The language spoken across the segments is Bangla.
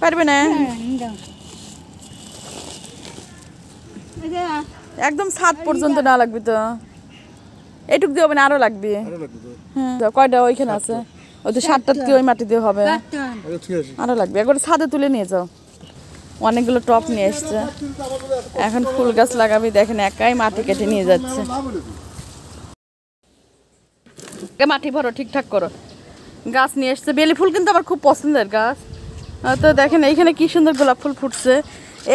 পারবে না একদম ছাদ পর্যন্ত না লাগবে তো এইটুক দিয়ে হবে না আরো লাগবে হ্যাঁ কয়টা ওইখানে আছে ওই তো 7টা দিয়ে ওই মাটি দিয়ে হবে আরো লাগবে একবার ছাদে তুলে নিয়ে যাও অনেকগুলো টপ নিয়ে এসছে এখন ফুল গাছ লাগাবি দেখেন একাই মাটি কেটে নিয়ে যাচ্ছে মাটি ভরো ঠিকঠাক করো গাছ নিয়ে এসছে বেলি ফুল কিন্তু আমার খুব পছন্দের গাছ তো দেখেন এইখানে কি সুন্দর গোলাপ ফুল ফুটছে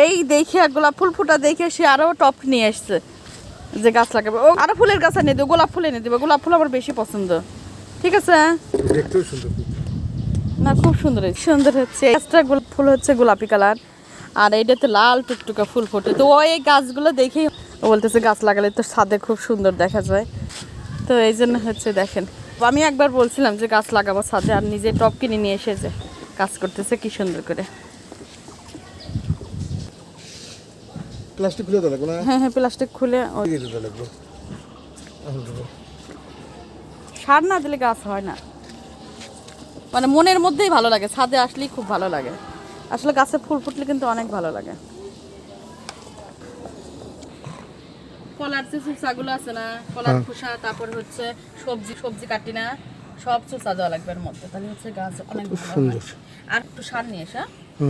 এই দেখে গোলাপ ফুল ফুটা দেখে সে আরো টপ নিয়ে এসছে যে গাছ লাগাবে ও আরো ফুলের গাছ এনে দেবো গোলাপ ফুল এনে দেবো গোলাপ ফুল আমার বেশি পছন্দ ঠিক আছে দেখতেও সুন্দর না খুব সুন্দর সুন্দর হচ্ছে এক্সট্রা গোলাপ ফুল হচ্ছে গোলাপি কালার আর এইটাতে লাল টুকটুকা ফুল ফোটে তো ওই গাছগুলো দেখেই বলতেছে গাছ লাগালে তো ছাদে খুব সুন্দর দেখা যায় তো এই জন্য হচ্ছে দেখেন আমি একবার বলছিলাম যে গাছ লাগাবো ছাদে আর নিজে টব কিনে নিয়ে এসেছে কাজ করতেছে কি সুন্দর করে প্লাস্টিক খুলে দাও লাগবে না হ্যাঁ হ্যাঁ প্লাস্টিক খুলে ওই দিতে দাও লাগবে সার না দিলে গাছ হয় না মানে মনের মধ্যেই ভালো লাগে ছাদে আসলেই খুব ভালো লাগে আসলে গাছে ফুল ফুটলে কিন্তু অনেক ভালো লাগে কলার যে চুচাগুলো আছে না কলার খোসা তারপর হচ্ছে সবজি কাটি না সব চুচা দেওয়া লাগবে এর মধ্যে তাহলে হচ্ছে গাছ অনেক সুন্দর আর একটু সার নিয়ে এসা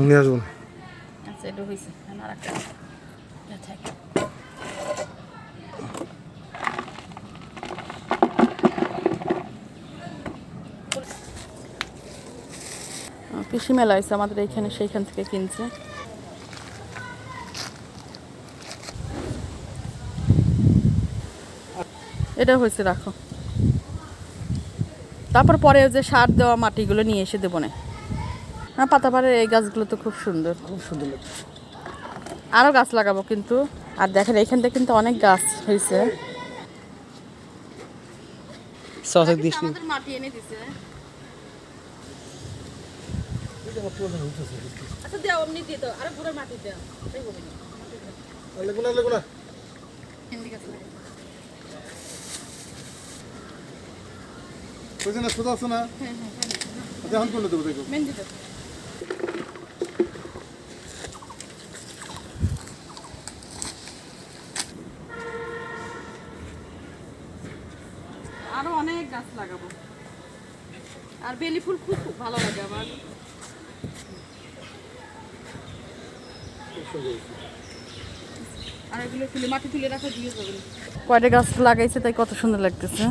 নিয়ে আসবো আচ্ছা এটা হয়েছে আর একটা কৃষি মেলা হয়েছে আমাদের এইখানে সেইখান থেকে কিনছে এটা হয়েছে রাখো তারপর পরে যে সার দেওয়া মাটিগুলো নিয়ে এসে দেবো না হ্যাঁ পাতাবাড়ির এই গাছগুলো তো খুব সুন্দর আরও গাছ লাগাবো কিন্তু আর দেখেন এইখানটা কিন্তু অনেক গাছ হয়েছে মাটি এনে দিছে আচ্ছা দাও এমনি দিয়ে দাও আরে পুরো মাটি দাও এই হবে না লাগবে না হিন্দি গাছ লাগে কইছে না সুদা আছে না হ্যাঁ হ্যাঁ আচ্ছা এখন কোনটা দেবো দেখো মেহেন্দি দাও আরো অনেক গাছ লাগাবো আর বেলি ফুল খুব ভালো লাগে আমার আর এগুলো তুলে মাটি তুলে রাখা দিয়ে যাবেন কয়টা গাছ লাগাইছে তাই কত সুন্দর লাগতেছে